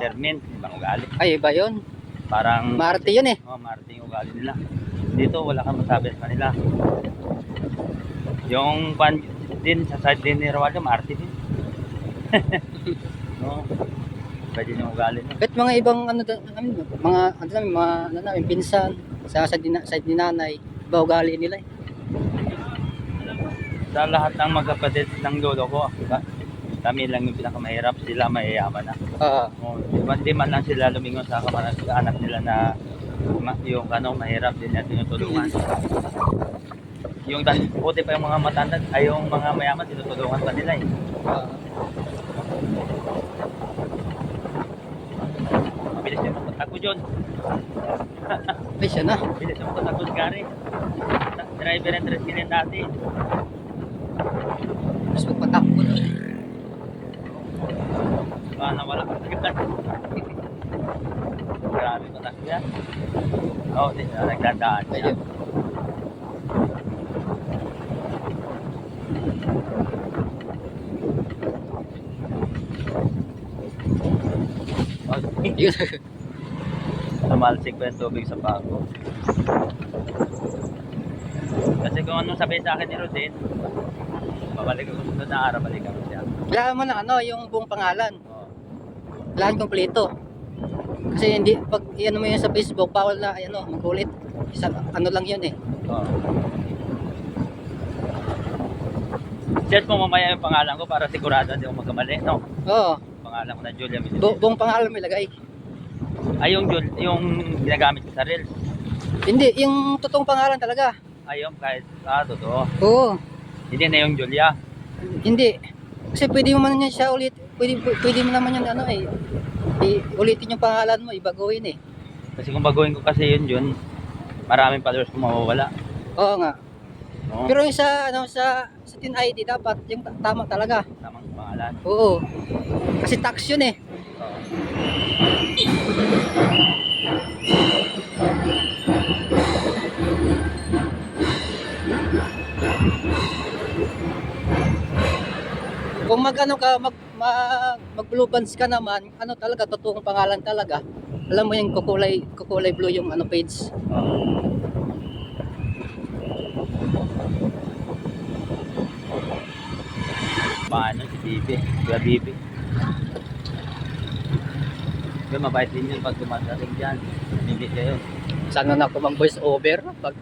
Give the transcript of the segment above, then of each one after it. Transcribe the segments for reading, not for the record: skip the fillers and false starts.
Termin, ibang ugali. Ay, iba yun. Parang Marte yun eh. Marte yung ugali nila. Dito wala kang masabi sa kanila. Yung pan din sa side din ni Rawaldo, Marte din. No. Pwede yung ugali nila. Kahit mga ibang mga namin, pinsan, sa side ni nanay, iba ugali nila eh. Sa lahat ng magkapatid ng lolo ko, kami lang yung pinakamahirap, sila mayayaman na. Di man lang sila lumingon sa anak nila na yung mahirap din na tinutulungan. Yung puti pa yung mga matanda, ay yung mga mayaman tinutulungan pa nila eh. Mabilis yung magpatagpo dyan. Ay, siya na. Mabilis yung magpatagpo si Gary. Driver and resilience dati. Mas magpatakbo na. Paano wala kang tagal. Grabe patakbo yan. Oo, nagdadaan siya. Sumalsik pa yung tubig sa pako. Kasi kung anong sabihin sa akin ni Rodin, babalik ako sa na araw, balikan ko siya. Kailangan mo na yung buong pangalan. Kailangan kompleto. Kasi hindi, pag iyan mo yun sa Facebook, bawal na, magulit. Lang yun eh. Search mo mamaya yung pangalan ko para sigurado hindi ako magkamali, no? Oo. Pangalan ko na Julia. Buong pangalan mo ilagay. Ay, yung ginagamit ko sa Reels. Hindi, yung totoong pangalan talaga. Ayun, kahit totoo. Oo. Hindi na yung Julia. Hindi. Kasi pwede mo man yan siya ulit. Pwede mo naman yan ulitin yung pangalan mo, ibaguhin eh. Kasi kung baguhin ko kasi yun, maraming followers kung mawawala. Oo nga. Oo. Pero yung sa Tin ID dapat yung tama talaga. Tamang pangalan. Oo. Kasi tax yun eh. Kung mag blue bands ka naman, talaga totoong pangalan talaga. Alam mo yung kukulay blue yung page. Paano si Bibi? Kuya Bibi. Kaya mabait din yun pag dumadating dyan. Hindi kayo. Sana na ako mang voice over pag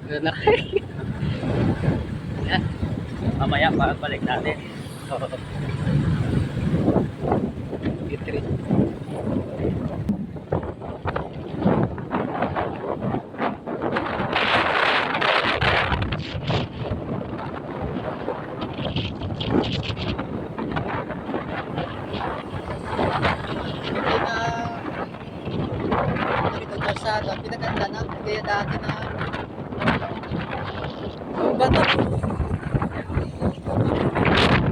Mamaya balik natin. Pinaganda na kaya dati na bato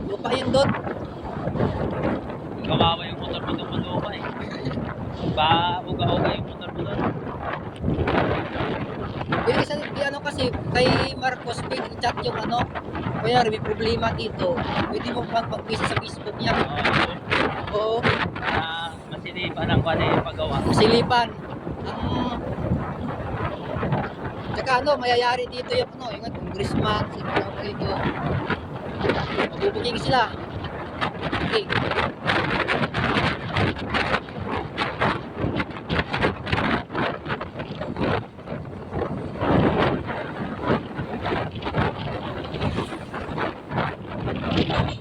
lupa yun doon. Kawawa yung motor mo doon malupa eh. Uga-uga yung motor mo doon. Yung isa kasi kay Marcos pwede i-chat yung kaya may problema dito, pwede mo pag-pisa sa Facebook niya. Oo. Masilipan ang paggawa. Masilipan. Tsaka mayayari dito yung yung congressman, dito. Magbubuging sila. Okay.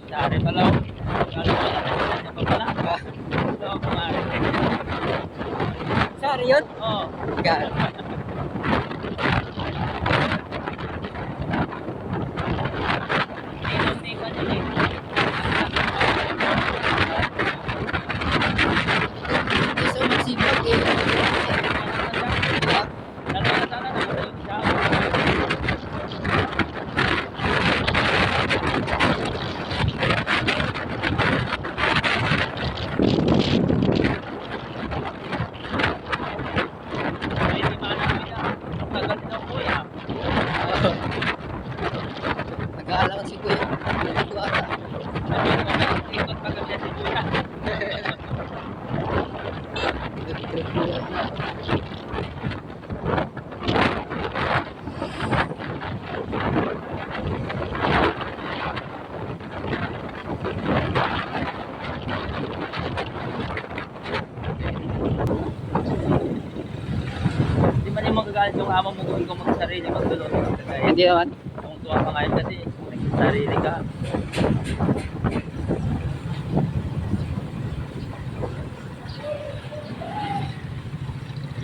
Dari pala. Sorry yun? Oo. God. Hindi man yung magagalit yung amo mo kung ikaw magsarili magdulot. Hindi naman. Kung tuwa ka ngayon kasi nagsarili ka.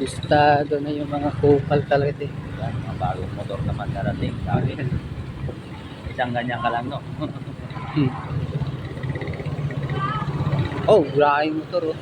Listado na yung mga kupal talaga eh. Yan, mga bagong motor naman darating sa akin. Isang ganyan ka lang, no? Oh, grabe yung motor oh.